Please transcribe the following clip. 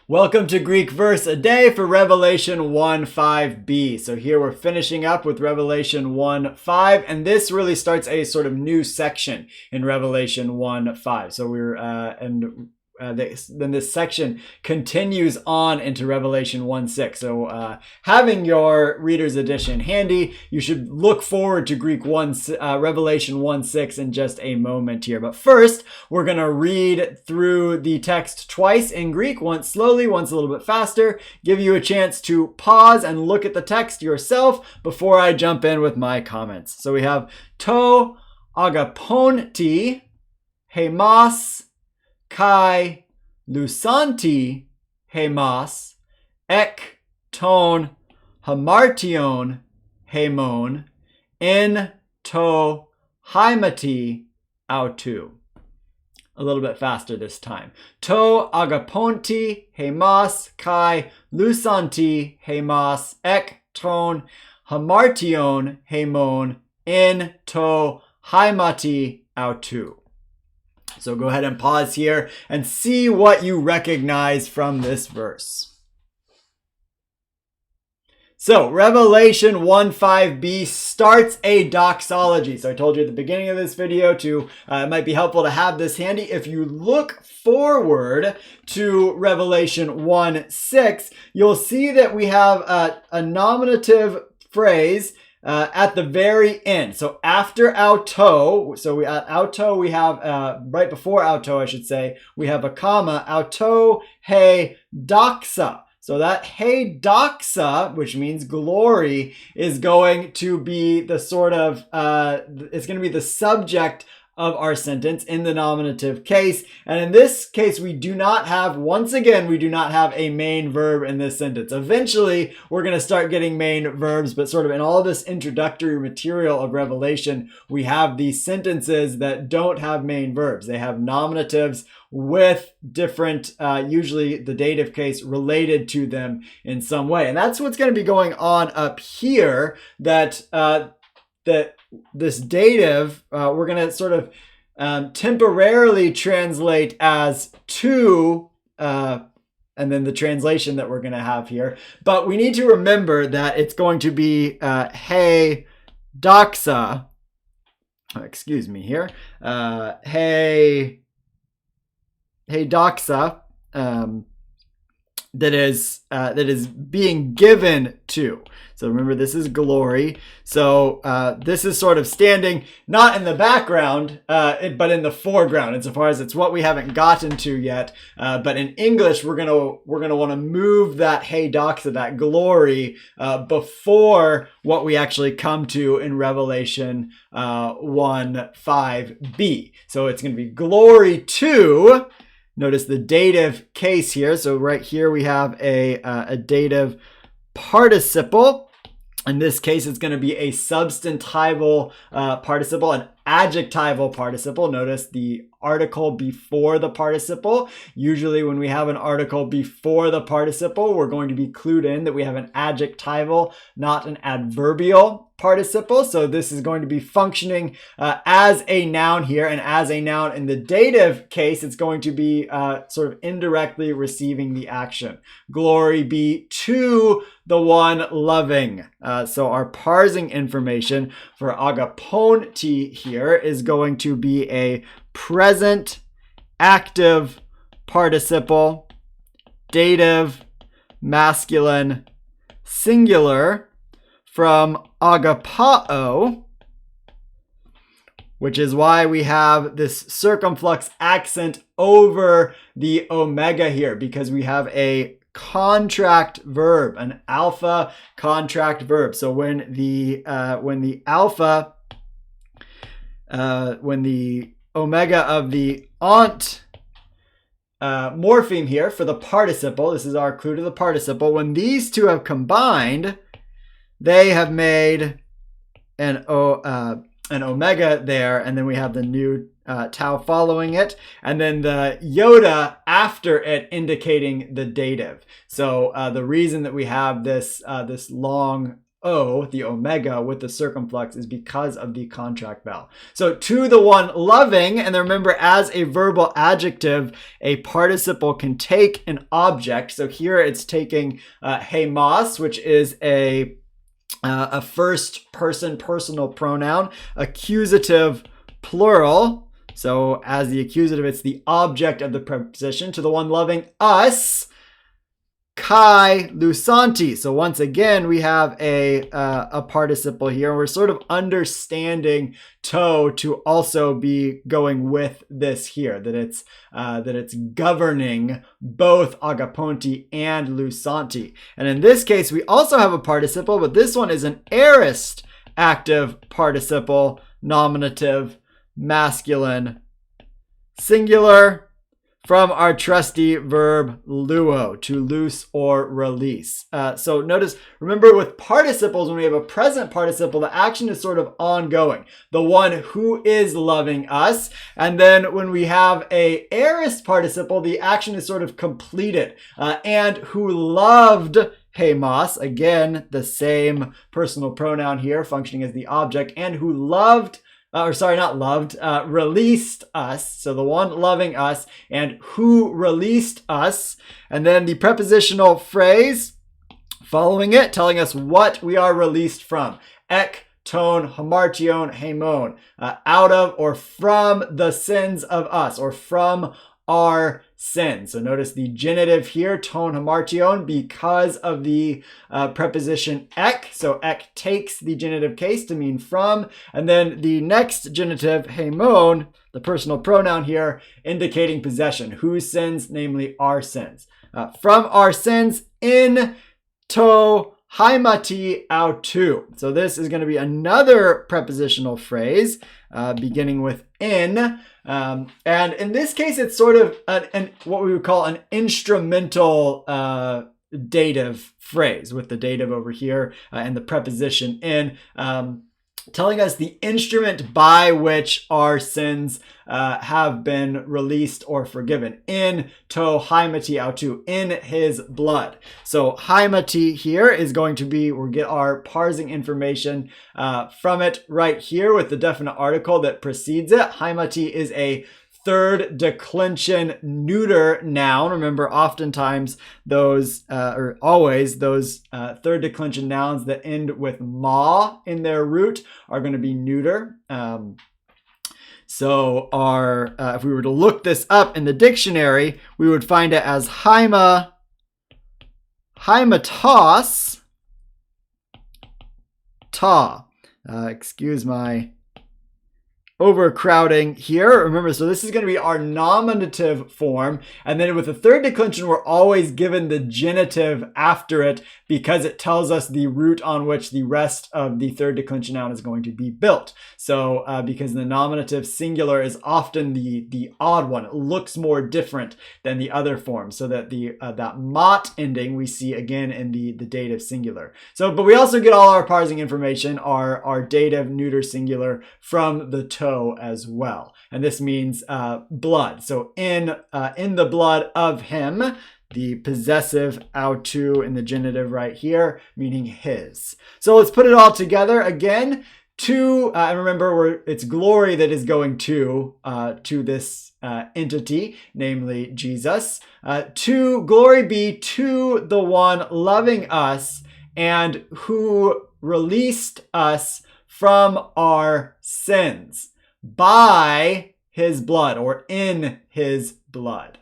Welcome to Greek Verse a Day for Revelation 1:5b. So here we're finishing up with Revelation 1:5, and this really starts a sort of new section in Revelation 1:5. So then this section continues on into Revelation 1:6. So having your Reader's Edition handy, you should look forward to Revelation 1:6 in just a moment here. But first, we're going to read through the text twice in Greek, once slowly, once a little bit faster, give you a chance to pause and look at the text yourself before I jump in with my comments. So we have to agaponti hemas kai lusanti hemas ek ton hamartion hemon in to haimati autu. A little bit faster this time. To agaponti hemas kai lusanti hemas ek ton hamartion hemon in to haimati autu. So go ahead and pause here and see what you recognize from this verse. So Revelation 1:5b starts a doxology. So I told you at the beginning of this video it might be helpful to have this handy. If you look forward to Revelation 1:6, you'll see that we have a nominative phrase at the very end. So after auto, at auto we have, right before auto I should say, we have a comma, auto he doxa. So that he doxa, which means glory, is going to be the sort of, it's going to be the subject of our sentence in the nominative case. And in this case, once again, we do not have a main verb in this sentence. Eventually, we're going to start getting main verbs, but sort of in all of this introductory material of Revelation, we have these sentences that don't have main verbs. They have nominatives with different, usually the dative case related to them in some way. And that's what's going to be going on up here, that this dative, we're going to sort of temporarily translate as to, and then the translation that we're going to have here. But we need to remember that it's going to be he doxa. Excuse me here. He doxa. That is being given to. So remember, this is glory. So this is sort of standing not in the background, but in the foreground, insofar as it's what we haven't gotten to yet. But in English, we're gonna want to move that he doxa, that glory, before what we actually come to in Revelation 1:5b. So it's going to be glory to. Notice the dative case here. So right here we have a dative participle. In this case, it's going to be a substantival participle, an adjectival participle. Notice the article before the participle. Usually when we have an article before the participle, we're going to be clued in that we have an adjectival, not an adverbial participle. So this is going to be functioning as a noun here, and as a noun in the dative case, it's going to be sort of indirectly receiving the action. Glory be to the one loving. So our parsing information for agaponti here is going to be a present active participle, dative, masculine, singular, from agapao, which is why we have this circumflex accent over the omega here, because we have a contract verb, an alpha contract verb. So when the omega of the ont morpheme here for the participle, this is our clue to the participle, when these two have combined, they have made an omega there, and then we have the new tau following it, and then the iota after it indicating the dative. So the reason that we have this long O, the omega with the circumflex, is because of the contract vowel. So to the one loving, and then remember, as a verbal adjective, a participle can take an object. So here it's taking hemos, which is a first person personal pronoun, accusative plural. So as the accusative, it's the object of the preposition. To the one loving us, kai lusanti. So once again, we have a participle here. We're sort of understanding to also be going with this here, that it's governing both agaponti and lusanti. And in this case, we also have a participle, but this one is an aorist active participle, nominative, masculine, singular, from our trusty verb luo, to loose or release. So notice, remember with participles, when we have a present participle, the action is sort of ongoing. The one who is loving us. And then when we have a aorist participle, the action is sort of completed. And who loved hemos, again, the same personal pronoun here functioning as the object, and who loved released us. So the one loving us, and who released us. And then the prepositional phrase following it, telling us what we are released from. Ek, ton, hamartion, hemon. Out of or from the sins of us, or from our sins. So notice the genitive here, ton hamartion, because of the preposition ek. So ek takes the genitive case to mean from. And then the next genitive, hemon, the personal pronoun here, indicating possession. Whose sins? Namely our sins. From our sins in to haimati autu. So this is going to be another prepositional phrase beginning with in. And in this case, it's sort of what we would call an instrumental dative phrase, with the dative over here and the preposition in, telling us the instrument by which our sins have been released or forgiven. In to haimati autu, in his blood. So haimati here is going to be, we'll get our parsing information from it right here with the definite article that precedes it. Haimati is a third declension neuter noun. Remember, oftentimes those, or always, those third declension nouns that end with ma in their root are going to be neuter. So our, if we were to look this up in the dictionary, we would find it as haimatos, ta. Excuse my overcrowding here. Remember, so this is going to be our nominative form. And then with the third declension, we're always given the genitive after it because it tells us the root on which the rest of the third declension noun is going to be built. So because the nominative singular is often the odd one, it looks more different than the other forms. So that the that mot ending we see again in the dative singular. So, but we also get all our parsing information, our dative neuter singular, from the to as well. And this means blood. So in the blood of him, the possessive autu in the genitive right here, meaning his. So let's put it all together again. To, and remember, it's glory that is going to this entity, namely Jesus. To glory be to the one loving us and who released us from our sins by his blood, or in his blood.